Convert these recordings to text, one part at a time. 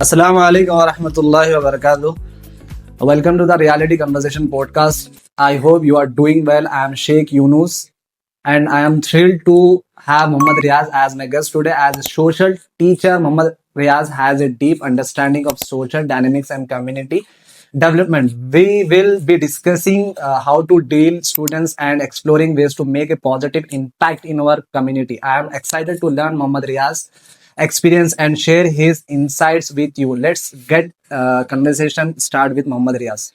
Assalamu alaikum wa rahmatullahi wa barakatuh. Welcome to the Reality Conversation podcast. I hope you are doing well. I am Sheikh Yunus and I am thrilled to have Muhammad Riaz as my guest today. As a social teacher, Muhammad Riaz has a deep understanding of social dynamics and community development. We will be discussing how to deal students and exploring ways to make a positive impact in our community. I am excited to learn Muhammad Riaz experience and share his insights with you. Let's get conversation start with Muhammad Riaz.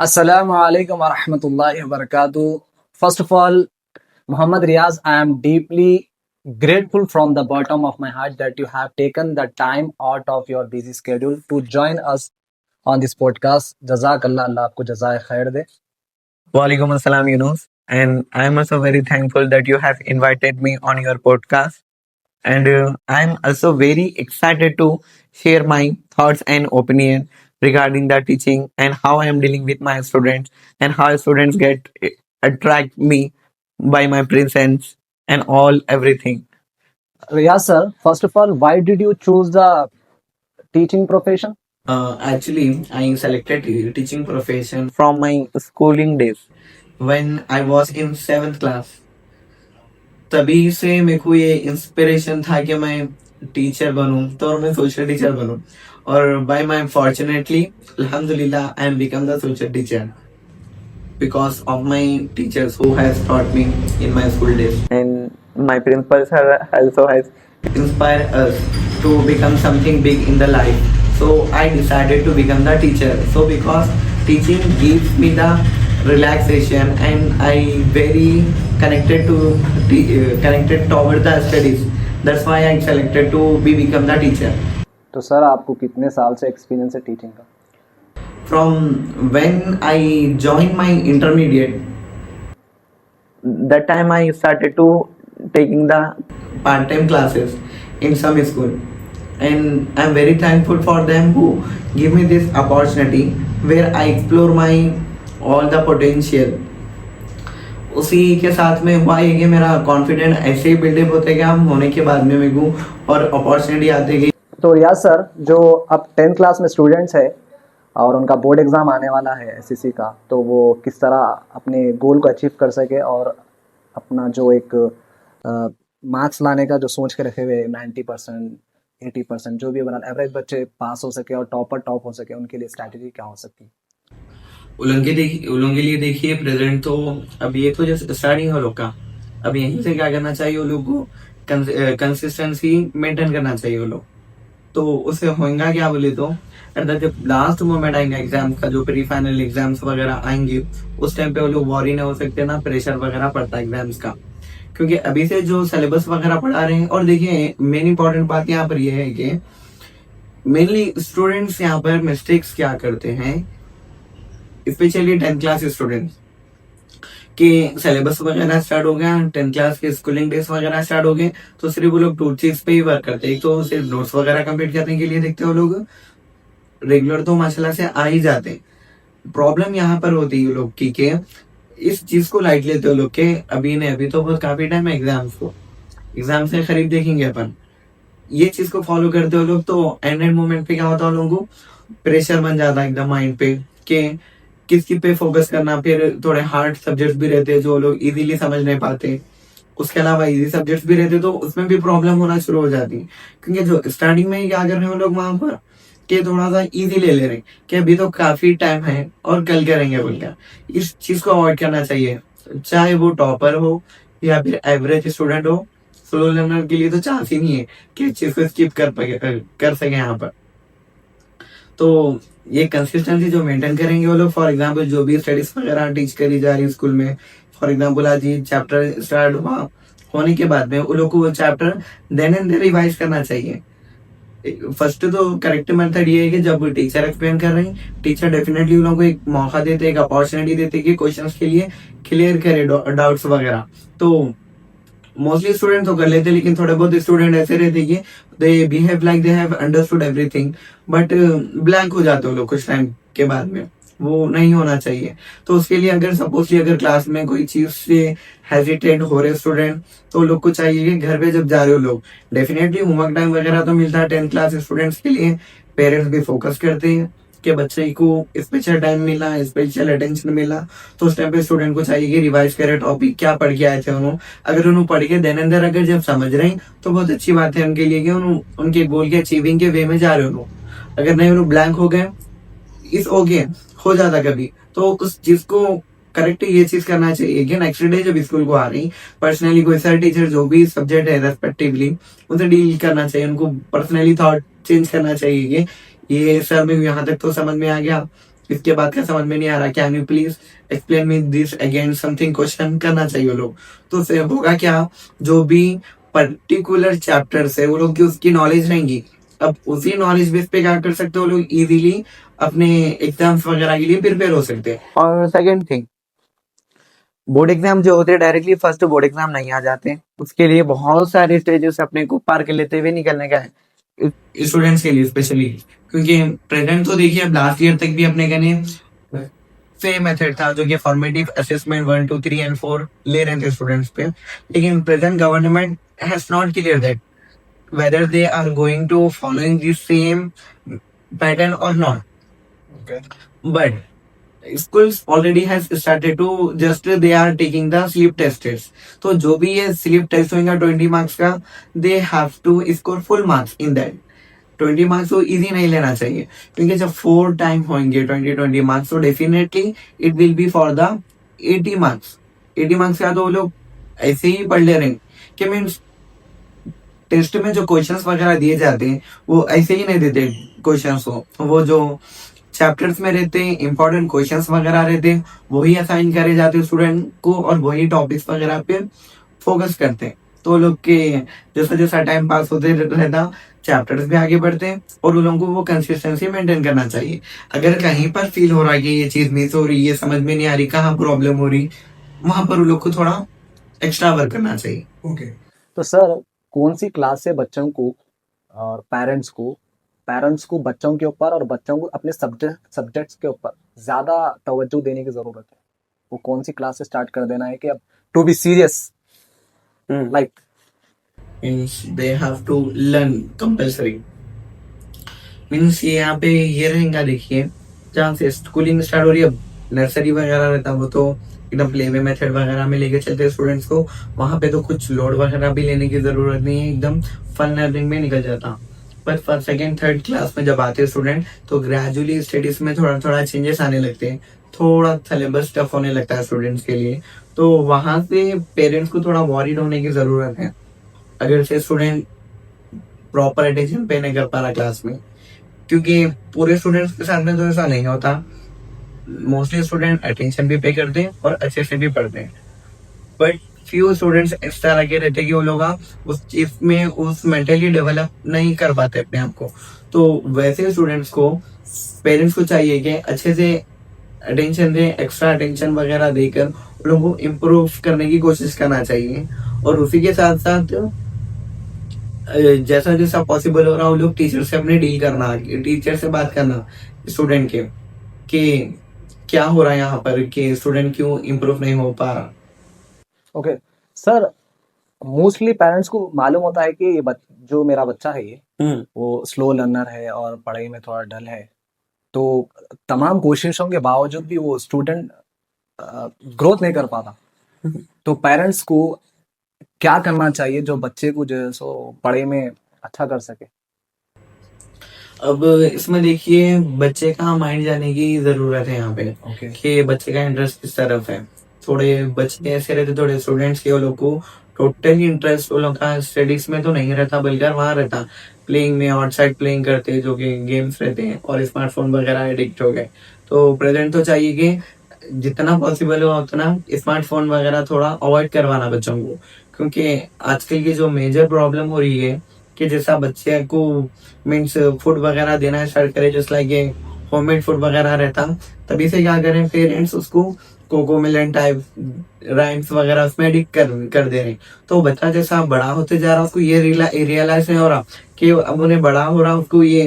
Assalamu alaikum wa rahmatullahi wa barakatuh. First of all, Muhammad Riaz, I am deeply grateful from the bottom of my heart that you have taken the time out of your busy schedule to join us on this podcast. Jazakallah, Allah आपको जज़ाए खैर दे. Walaikum assalam, Yunus. And I'm also very thankful that you have invited me on your podcast. And I'm also very excited to share my thoughts and opinion regarding the teaching and how I am dealing with my students and how students get attract me by my presence and all everything. Riaz sir, first of all, why did you choose the teaching profession? Actually, I selected teaching profession from my schooling days when I was in 7th class. तभी से मेरे को ये inspiration था कि मैं teacher बनूं तो और मैं सोशल टीचर बनूं और बाय माय फॉर्चुनेटली अल्हम्दुलिल्लाह I am become the social teacher because of my teachers who has taught me in my school days and my principals also has inspired us to become something big in the life, so I decided to become the teacher. So because teaching gives me the relaxation and I very connected toward the studies, that's why I selected to become the teacher. तो sir आपको कितने साल से experience है teaching का? From when I joined my intermediate, that time I started to taking the part-time classes in some school, and I'm very thankful for them who give me this opportunity where I explore my all the potential. उसी के साथ में हुआ है कि मेरा confidence ऐसे ही buildup होते गया होने के बाद में मेरे को और अपॉर्चुनिटी आती गई. तो रियाज सर, जो अब 10th क्लास में स्टूडेंट्स है और उनका बोर्ड एग्ज़ाम आने वाला है एसएससी का, तो वो किस तरह अपने गोल को अचीव कर सके और अपना जो एक मार्क्स लाने का जो सोच के रखे हुए 90% 80% जो भी बना एवरेज बच्चे पास हो सके और टॉप हो सके, उनके लिए स्ट्रैटेजी क्या हो सकती है? उनके लिए देखिए प्रेजेंट तो अब ये तो जस्ट स्टार्टिंग हो लोग का. अब यहीं से क्या करना चाहिए वो लोग को कंसिस्टेंसी मेंटेन करना चाहिए वो लोग. तो उससे होगा क्या बोले तो जब लास्ट मोमेंट आएंगे एग्जाम का, जो प्री फाइनल एग्जाम्स वगैरह आएंगे, उस टाइम पे वो लोग वॉरी नहीं हो सकते ना, प्रेशर वगैरह पड़ता है एग्जाम्स का, क्योंकि अभी से जो सिलेबस वगैरह पढ़ा रहे हैं. और देखिए मेन इंपॉर्टेंट बात यहाँ पर यह है कि मेनली स्टूडेंट्स यहाँ पर मिस्टेक्स क्या करते हैं, स्पेशली 10th क्लास स्टूडेंट्स कि सिलेबस वगैरह स्टार्ट हो गया, 10th क्लास के स्कूलिंग डेज वगैरह स्टार्ट हो गए, तो सिर्फ वो लोग टू चीज पे ही वर्क करते हैं. एक तो सिर्फ नोट्स वगैरह कंप्लीट करने के लिए देखते हैं वो लोग, रेगुलर तो माशाल्लाह से आ ही जाते हैं. प्रॉब्लम यहाँ पर होती है लोग की के इस चीज को लाइट लेते हो लोग के अभी तो बहुत काफी टाइम है एग्जाम से करीब देखेंगे अपन, ये चीज को फॉलो करते हो लोग, तो एंड मोमेंट पे क्या होता है लोगों को प्रेशर बन जाता है एकदम माइंड पे कि किसकी पे फोकस करना. फिर थोड़े हार्ड सब्जेक्ट्स भी रहते हैं जो लोग इजीली समझ नहीं पाते, उसके अलावा इजी सब्जेक्ट्स भी रहते तो उसमें भी प्रॉब्लम होना शुरू हो जाती है, क्योंकि जो स्टार्टिंग में ही क्या कर रहे हैं लोग वहां पर कि थोड़ा सा इजी ले ले रहे कि अभी तो काफी टाइम है और कल करेंगे बोलकर. इस चीज को अवॉइड करना चाहिए, चाहे वो टॉपर हो या फिर एवरेज स्टूडेंट हो. स्लो लर्नर के लिए तो चांस ही नहीं है कि इस चीज को स्किप कर सके यहाँ पर. तो ये कंसिस्टेंसी जो मेंटेन करेंगे वो लोग, फॉर एग्जांपल जो भी स्टडीज वगैरह टीच करी जा रही है स्कूल में, फॉर एग्जांपल आज ये चैप्टर स्टार्ट होने के बाद में वो लोग को वो chapter then and there revise करना चाहिए. फर्स्ट तो करेक्ट मेथड ये है कि जब टीचर एक्सप्लेन कर रहे हैं, टीचर डेफिनेटली उन लोगों को एक मौका देते, एक अपॉर्चुनिटी देते कि क्वेश्चंस के लिए क्लियर करे डाउट्स वगैरह. तो मोस्टली स्टूडेंट तो कर लेते, लेकिन थोड़े बहुत स्टूडेंट ऐसे रहते कि they behave like they have understood everything, but blank हो जाते हो लोग कुछ टाइम के बाद में. वो नहीं होना चाहिए. तो उसके लिए अगर सपोजली अगर क्लास में कोई चीज से हेजिटेट हो रहे स्टूडेंट, तो लोग को चाहिए कि घर पे जब जा रहे हो लोग, डेफिनेटली होमवर्क टाइम वगैरह तो मिलता है 10th क्लास स्टूडेंट्स के लिए, पेरेंट्स भी फोकस करते हैं कि बच्चे को स्पेशल टाइम मिला, स्पेशल अटेंशन मिला, तो उस टाइम पे स्टूडेंट को चाहिए कि रिवाइज करे टॉपिक क्या पढ़ के आए थे उन्होंने। अगर उन्होंने पढ़ के देन अंदर अगर जब समझ रहे हैं तो बहुत अच्छी बात है उनके लिए कि उनके गोल के अचीविंग के वे में जा रहे हो। अगर नहीं उन्होंने ब्लैंक हो गए, इस ओके, हो जाता कभी, तो उस चीज को करेक्ट ये चीज करना चाहिए कि नेक्स्ट डे जब स्कूल को आ रही, पर्सनली कोई सर टीचर जो भी सब्जेक्ट है रेस्पेक्टिवली उनसे डील करना चाहिए, उनको पर्सनली थॉट चेंज करना चाहिए कि ये सर मेरे यहाँ तक तो समझ में आ गया, इसके बाद क्या समझ में नहीं आ रहा, can you please explain me this again, something question करना चाहिए वो लोग। तो उससे होगा क्या, जो भी पर्टिकुलर चैप्टर्स है वो लोग की उसकी नॉलेज रहेंगी। अब उसी नॉलेज बेस पे क्या कर सकते हो लोग, इजीली अपने एग्जाम्स वगैरह के लिए प्रिपेयर हो सकते हैं। और सेकंड थिंग, बोर्ड एग्जाम जो होते हैं डायरेक्टली फर्स्ट बोर्ड एग्जाम नहीं आ जाते, उसके लिए बहुत सारे स्टेजेस अपने को पार कर लेते हुए निकलने का है स्टूडेंट्स के लिए स्पेशली। क्योंकि प्रेजेंट तो देखिए अब लास्ट ईयर तक भी अपने कहने सेम मेथड था जो कि फॉर्मेटिव असेसमेंट 1 2 3 एंड 4 ले रहे थे स्टूडेंट्स पे, लेकिन present government has not clear that whether they are going to following the same pattern or not. Okay. But schools already has started to just they are taking the sleep tests. तो जो भी ये sleep test होगा 20 marks का, they have to score full marks in that. 20 marks तो easy नहीं लेना चाहिए, क्योंकि जब 4 टाइम होंगे 20 marks तो definitely it will be for the 80 marks. 80 marks का तो वो लोग ऐसे ही पढ़ ले रहे हैं कि मीन्स टेस्ट में जो क्वेश्चंस वगैरह दिए जाते हैं वो ऐसे ही नहीं देते क्वेश्चंस को, वो जो चैप्टर्स में रहते हैं इंपॉर्टेंट क्वेश्चंस वगैरह रहते हैं वही असाइन करे जाते हैं स्टूडेंट को और वही टॉपिक्स वगैरह पे फोकस करते हैं। तो लोग के जैसा जैसा टाइम पास होते रहता चैप्टर्स भी आगे बढ़ते हैं और उन लोगों को वो कंसिस्टेंसी मेंटेन करना चाहिए। अगर कहीं पर फील हो रहा है कि ये चीज मिस हो रही है, समझ में नहीं आ रही, कहाँ प्रॉब्लम हो रही, वहां पर उन लोग को थोड़ा एक्स्ट्रा वर्क करना चाहिए। ओके, तो सर कौन सी क्लास से बच्चों को और पेरेंट्स को बच्चों के ऊपर और बच्चों को अपने सब्जेक्ट्स के ऊपर ज्यादा तवज्जो देने की जरूरत है? वो कौन सी क्लास से स्टार्ट कर देना है कि अब to be serious, like means they have to learn compulsory. Means ये यहाँ पे ये रहेगा, देखिए जहाँ से स्कूलिंग स्टार्ट हो रही है, नर्सरी वगैरह रहता वो तो एकदम प्ले वे मेथड वगैरह में लेके चलते स्टूडेंट्स को, वहां पे तो कुछ लोड वगैरह भी लेने की जरूरत नहीं है, एकदम फन लर्निंग में निकल जाता। But first second third class में जब आते हैं स्टूडेंट तो ग्रेजुअली स्टडीज में थोड़ा थोड़ा चेंजेस आने लगते हैं, थोड़ा सिलेबस टफ होने लगता है स्टूडेंट्स के लिए, तो वहां से पेरेंट्स को थोड़ा वॉरिड होने की जरूरत है। अगर से स्टूडेंट प्रॉपर अटेंशन पे नहीं कर पा रहा क्लास में, क्योंकि पूरे स्टूडेंट्स के साथ में तो ऐसा नहीं होता, मोस्टली स्टूडेंट अटेंशन भी पे करते हैं और अच्छे से भी पढ़ते हैं, बट फ्यू स्टूडेंट्स इस तरह के रहते हैं कि वो लोग उस चीज में उस मेंटली डेवलप नहीं कर पाते अपने आप को। तो वैसे स्टूडेंट्स को पेरेंट्स को चाहिए कि अच्छे से अटेंशन दें, एक्स्ट्रा अटेंशन वगैरह देकर उन लोगों को इम्प्रूव करने की कोशिश करना चाहिए। और उसी के साथ साथ जैसा जैसा पॉसिबल हो रहा वो लोग टीचर से अपने डील करना, टीचर से बात करना स्टूडेंट के कि क्या हो रहा है यहाँ पर, कि स्टूडेंट क्यों इम्प्रूव नहीं हो पा रहा। ओके सर, मोस्टली पेरेंट्स को मालूम होता है कि ये जो मेरा बच्चा है ये वो स्लो लर्नर है और पढ़ाई में थोड़ा डल है, तो तमाम कोशिशों के बावजूद भी वो स्टूडेंट ग्रोथ नहीं कर पाता। तो पेरेंट्स को क्या करना चाहिए जो बच्चे को जो है सो पढ़ाई में अच्छा कर सके? अब इसमें देखिए बच्चे का माइंड जाने की जरूरत है यहाँ पे, ओके कि बच्चे का इंटरेस्ट किस तरफ है। थोड़े बच्चे ऐसे रहते, थोड़े स्टूडेंट्स के वो लोग को टोटली इंटरेस्ट वो लोग का स्टडीज में तो नहीं रहता, बल्कि वहां रहता प्लेइंग में, आउटसाइड प्लेइंग करते हैं जो कि गेम्स रहते हैं, और स्मार्टफोन वगैरह एडिक्ट हो गए। तो प्रेजेंट तो चाहिए कि जितना पॉसिबल हो उतना स्मार्टफोन वगैरह थोड़ा अवॉइड करवाना बच्चों को, क्योंकि आजकल की जो मेजर प्रॉब्लम हो रही है कि जैसा बच्चे को मीन्स फूड वगैरह देना स्टार्ट करे, जस्ट लाइक ये होममेड फूड वगैरह रहता, तभी से क्या करें पेरेंट्स उसको कोकोमेलन टाइप राइम्स वगैरह उसमें एडिक्ट कर दे रहे हैं। तो बच्चा जैसा बड़ा होते जा रहा उसको ये रियलाइज नहीं हो रहा कि अब उन्हें बड़ा हो रहा उसको ये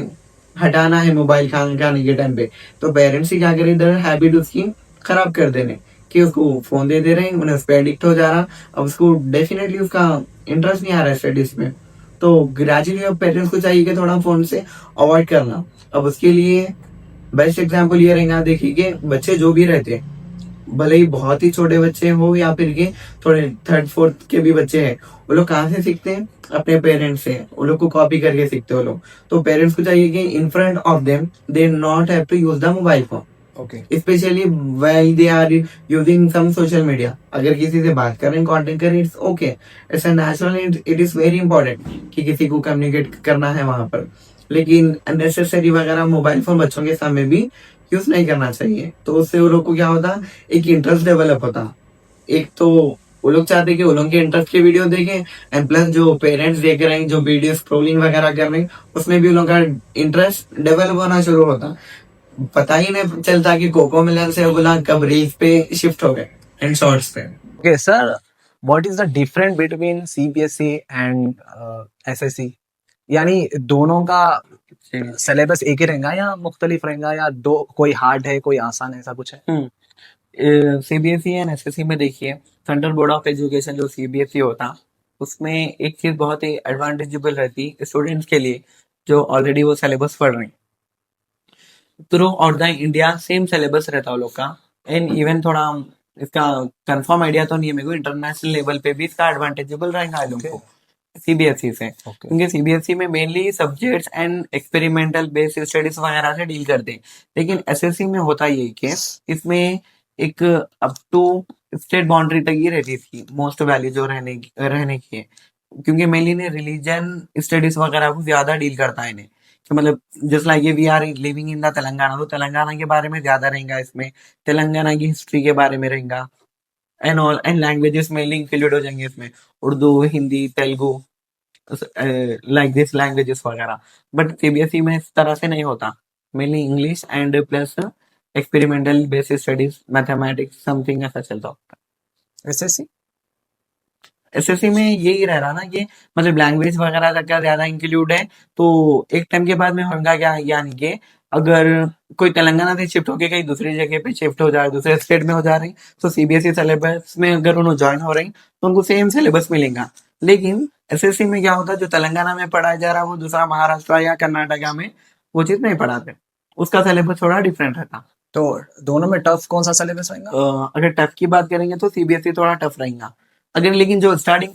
हटाना है मोबाइल खाने के टाइम पे, तो पेरेंट्स ही क्या करें इधर हैबिट उसकी खराब कर दे रहे कि उसको फोन दे दे रहे हैं, उन्हें उस पर एडिक्ट हो जा रहा, अब उसको डेफिनेटली उसका इंटरेस्ट नहीं आ रहा है स्टडीज में। तो ग्रेजुअली अब पेरेंट्स को चाहिए कि थोड़ा फोन से अवॉइड करना। अब उसके लिए बेस्ट एग्जाम्पल ये रहेगा, देखिए कि बच्चे जो भी रहते हैं, भले ही बहुत ही छोटे बच्चे हो या फिर के थोड़े थर्ड फोर्थ के भी बच्चे हैं, वो लोग कहाँ से सीखते हैं? अपने पेरेंट्स से, वो लोग को कॉपी करके सीखते हैं वो लोग। तो पेरेंट्स को चाहिए कि in front of them they not have to use the mobile phone, okay specially while they are using some social media। अगर किसी से बात कर रहे हैं, कांटेक्ट कर रहे हैं, it's okay, it's a natural, it is very important कि किसी को कम्युनिकेट करना है वहां पर। लेकिन अननेसेसरी वगैरह मोबाइल फोन बच्चों के सामने भी यूज नहीं करना चाहिए। तो उससे वो लोग को क्या होता, एक इंटरेस्ट डेवलप होता। एक तो वो लोग चाहते हैं कि वो लोग के इंटरेस्ट के वीडियो देखें, एंड प्लस जो पेरेंट्स देख रहे हैं, जो वीडियो स्क्रोलिंग वगैरह कर रहे हैं, उसमें भी उन लोग का इंटरेस्ट डेवलप होना शुरू होता। पता ही नहीं चलता कि कोको मिलन से बोला कब रील्स पे शिफ्ट हो गए एंड शॉर्ट्स पे। Okay sir, what is the difference between CBSE and SSC? यानी दोनों का सिलेबस एक ही रहेगा या मुख्तलिफ रहेगा, या दो कोई हार्ड है कोई आसान है, ऐसा कुछ है? सीबीएसई एंड एसएससी में देखिए, सेंट्रल बोर्ड ऑफ एजुकेशन जो सीबीएसई होता, उसमें एक चीज बहुत ही एडवांटेजेबल रहती स्टूडेंट्स के लिए जो ऑलरेडी वो सिलेबस पढ़ रहे हैं। Through out the India same syllabus रहता है लोग का। एंड इवन थोड़ा इसका कंफर्म आइडिया तो नहीं है मेरे को, इंटरनेशनल लेवल पे भी इसका एडवांटेजेबल रहेगा लोगों को सीबीएसई से। ओके क्योंकि सीबीएसई में mainly subjects and experimental based studies वगैरह से डील करते हैं। लेकिन एसएससी में होता यही कि इसमें एक अप टू स्टेट बाउंड्री तक ही रहती थी मोस्ट वैल्यू जो रहने की है। क्योंकि मेनली ने रिलीजन स्टडीज वगैरह को ज्यादा डील करता है इन्हें, कि मतलब just like we are living in the Telangana, तो तेलंगाना के बारे में ज्यादा रहेगा इसमें, तेलंगाना की हिस्ट्री के बारे में रहेगा, and all and languages mainly include हो जाएंगे इसमें, Urdu, Hindi, Telugu, like this languages वगैरह। बट सीबीएसई में इस तरह से नहीं होता, mainly English and plus experimental basis studies, mathematics something ऐसा चलता होता है। एसएससी एसएससी में यही रह रहा ना कि मतलब लैंग्वेज वगैरह तक का ज्यादा इंक्लूड है। तो एक टाइम के बाद में होगा क्या, यानी कि अगर कोई तेलंगाना से शिफ्ट होके कहीं दूसरी जगह पे शिफ्ट हो जाए, दूसरे स्टेट में हो जा रहे हैं, तो सीबीएसई सिलेबस में अगर उन्होंने ज्वाइन हो रहे हैं तो उनको सेम सिलेबस मिलेगा। लेकिन एसएससी में क्या होता है, जो तेलंगाना में पढ़ाया जा रहा है वो दूसरा महाराष्ट्र या कर्नाटका में वो चीज नहीं पढ़ाते, उसका सिलेबस थोड़ा डिफरेंट रहता। तो दोनों में टफ कौन सा सिलेबस रहेगा? अगर टफ की बात करेंगे तो सीबीएसई थोड़ा टफ रहेगा। अगर लेकिन जो स्टार्टिंग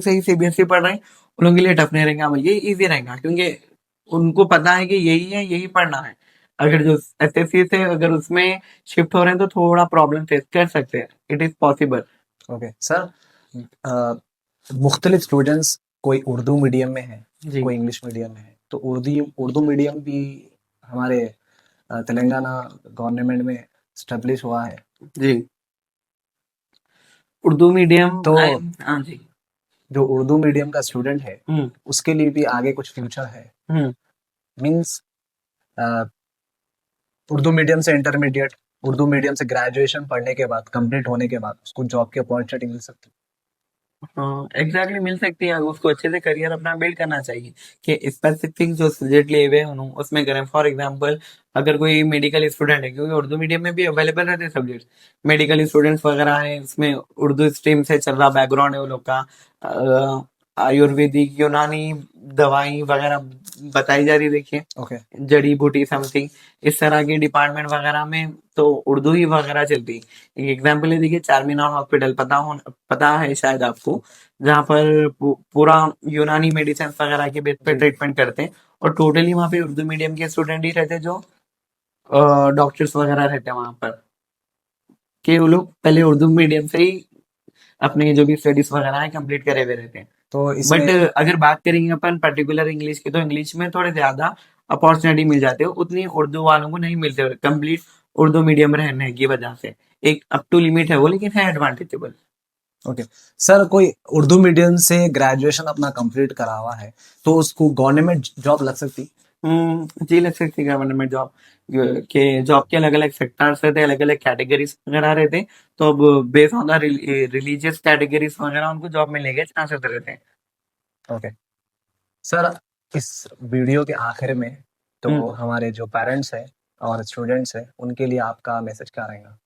से ही सीबीएसई पढ़ रहे हैं उन लोगों के लिए टफ नहीं रहेगा, ये इजी रहेगा, क्योंकि उनको पता है कि यही है, यही पढ़ना है। अगर जो एसएससी से अगर उसमें शिफ्ट हो रहे हैं तो थोड़ा प्रॉब्लम फेस कर सकते हैं, it is possible. Okay sir, मुख्तलिफ स्टूडेंट्स कोई उर्दू मीडियम में है, जी कोई इंग्लिश मीडियम में है, तो उर्दू मीडियम भी हमारे तेलंगाना गवर्नमेंट में स्टेब्लिश हुआ है। जी, उर्दू मीडियम तो हाँ जी। जो उर्दू मीडियम का स्टूडेंट है हम्म उसके लिए भी आगे कुछ फ्यूचर है? हम्म मींस उर्दू मीडियम से इंटरमीडिएट, उर्दू मीडियम से ग्रेजुएशन पढ़ने के बाद, कंप्लीट होने के बाद उसको जॉब की अपॉर्चुनिटी मिल सकती हाँ एग्जैक्टली मिल सकती है, उसको अच्छे से करियर अपना बिल्ड करना चाहिए कि स्पेसिफिक जो सब्जेक्ट लिए हुए हैं उसमें करें। फॉर एग्जांपल अगर कोई मेडिकल स्टूडेंट है, क्योंकि उर्दू मीडियम में भी अवेलेबल रहते हैं सब्जेक्ट, मेडिकल स्टूडेंट्स वगैरह हैं, उसमें उर्दू स्ट्रीम से चल रहा बैकग्राउंड है वो लोग का, आयुर्वेदिक यूनानी दवाई वगैरह बताई जा रही है, देखिए है। ओके जड़ी बूटी समथिंग इस तरह के डिपार्टमेंट वगैरह में तो उर्दू ही वगैरह चलती है। एक एग्जांपल है, देखिए चारमीनार हॉस्पिटल पता है शायद आपको, जहाँ पर पूरा यूनानी मेडिसिन वगैरह के बेस पे जी ट्रीटमेंट करते हैं, और टोटली वहाँ पे उर्दू मीडियम के स्टूडेंट ही रहते हैं जो डॉक्टर्स वगैरह रहते हैं वहाँ पर, कि वो लोग पहले उर्दू मीडियम से ही अपने जो भी स्टडीज वगैरह है कंप्लीट करे हुए रहते हैं। तो बट इसमें अगर बात करेंगे अपन पर्टिकुलर इंग्लिश की, तो इंग्लिश में थोड़े ज्यादा अपॉर्चुनिटी मिल जाते हो, उतनी उर्दू वालों को नहीं मिलते कंप्लीट उर्दू मीडियम रहने की वजह से। एक अप टू लिमिट है वो, लेकिन है एडवांटेजेबल। ओके सर, कोई उर्दू मीडियम से ग्रेजुएशन अपना कंप्लीट करा हुआ है तो उसको गवर्नमेंट जॉब लग सकती? जी लग सकती है गवर्नमेंट जॉब, के जॉब के अलग अलग सेक्टर्स रहते हैं, अलग अलग कैटेगरीज वगैरह रहते हैं। तो अब based on the religious categories वगैरह उनको जॉब मिलने के चांसेस रहते हैं। ओके सर, इस वीडियो के आखिर में तो हम्म हमारे जो पेरेंट्स हैं और स्टूडेंट्स हैं उनके लिए आपका मैसेज क्या रहेगा?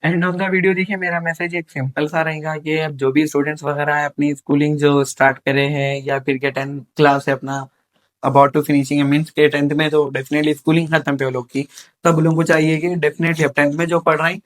एंड ऑफ द वीडियो देखिए, मेरा मैसेज एक सिंपल सा रहेगा कि अब जो भी स्टूडेंट्स वगैरह है अपनी स्कूलिंग जो स्टार्ट करे हैं या फिर के 10th क्लास है अपना अबाउट टू फिनिशिंग है, मीन्स के 10th में तो डेफिनेटली स्कूलिंग खत्म पे वो लोग की, तब उन लोगों को चाहिए कि डेफिनेटली अब 10th में जो पढ़ रहे हैं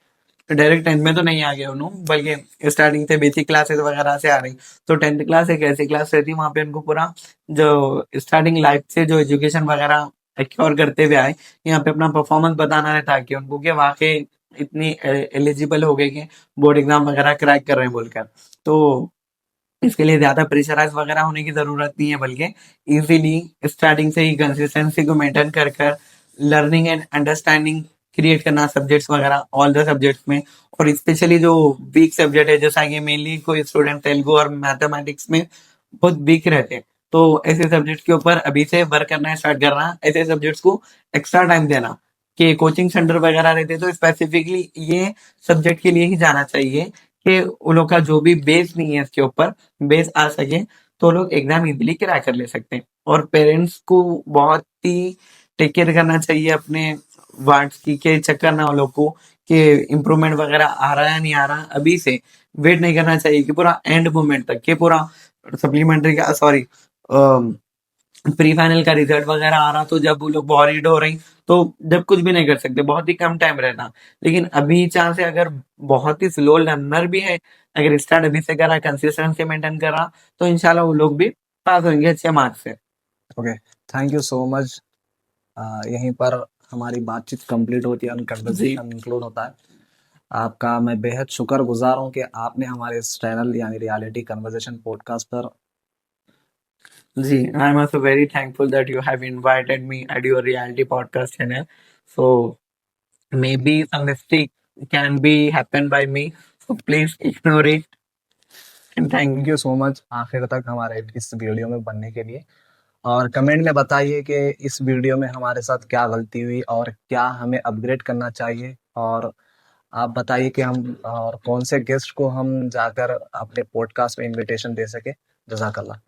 डायरेक्ट 10th में तो नहीं आ गए उन्होंने, बल्कि स्टार्टिंग से बेसिक क्लासेस वगैरह से आ रही। तो 10th क्लास एक ऐसी क्लास रहती है वहाँ पे उनको पूरा जो स्टार्टिंग लाइफ से जो एजुकेशन वगैरह एक्योर करते हुए आए, यहाँ पे अपना परफॉर्मेंस बताना रहता है कि उनको कि वाकई इतनी एलिजिबल हो गए कि बोर्ड एग्जाम वगैरह क्रैक कर रहे हैं बोलकर। तो इसके लिए ज्यादा प्रेशराइज वगैरह होने की जरूरत नहीं है, बल्कि इजीली स्टार्टिंग से ही कंसिस्टेंसी को मेंटेन कर कर लर्निंग एंड अंडरस्टैंडिंग क्रिएट करना सब्जेक्ट्स वगैरह ऑल द सब्जेक्ट्स में। और स्पेशली जो वीक सब्जेक्ट है, जैसा कि मेनली कोई स्टूडेंट तेलुगु और मैथमेटिक्स में बहुत वीक रहते हैं, तो ऐसे सब्जेक्ट के ऊपर अभी से वर्क करना स्टार्ट करना, ऐसे सब्जेक्ट्स को एक्स्ट्रा टाइम देना। कि कोचिंग सेंटर वगैरह रहते हैं तो स्पेसिफिकली ये सब्जेक्ट के लिए ही जाना चाहिए कि उन लोग का जो भी बेस नहीं है इसके ऊपर बेस आ सके, तो लोग एग्जाम इजीली क्रैक कर ले सकते हैं। और पेरेंट्स को बहुत ही टेक केयर करना चाहिए अपने वर्ड्स की, के चेक करना वो लोग को कि इम्प्रूवमेंट वगैरह आ रहा है नहीं आ रहा, अभी से वेट नहीं करना चाहिए कि पूरा एंड मोमेंट तक, के पूरा सप्लीमेंट्री का सॉरी प्री फाइनल का रिजल्ट वगैरह आ रहा, तो जब वो लोग वॉरिड हो रही, तो जब कुछ भी नहीं कर सकते, बहुत ही कम टाइम रहता। लेकिन अभी चांस है अगर बहुत ही स्लो लर्नर भी है, अगर स्टार्ट अभी से करा, कंसिस्टेंसी मेंटेन करा, तो इंशाल्लाह वो लोग भी पास होंगे अच्छे मार्क्स से। Okay, thank you so much. यहीं पर हमारी बातचीत कंप्लीट होती है और जी कन्वर्सेशन इंक्लूड होता है। आपका मैं बेहद शुक्रगुजार हूँ कि आपने हमारे इस चैनल यानी रियलिटी कन्वर्सेशन पॉडकास्ट पर जी, I am also very thankful that you have invited me at your reality podcast channel. So maybe some mistake can be happen by me, so please ignore it and thank thank you so much आखिर तक हमारे इस video में बनने के लिए। और comment में बताइए कि इस वीडियो में हमारे साथ क्या गलती हुई और क्या हमें अपग्रेड करना चाहिए। और आप बताइए कि हम और कौन से गेस्ट को हम जाकर अपने पॉडकास्ट में इनविटेशन दे सके। जज़ाकल्लाह।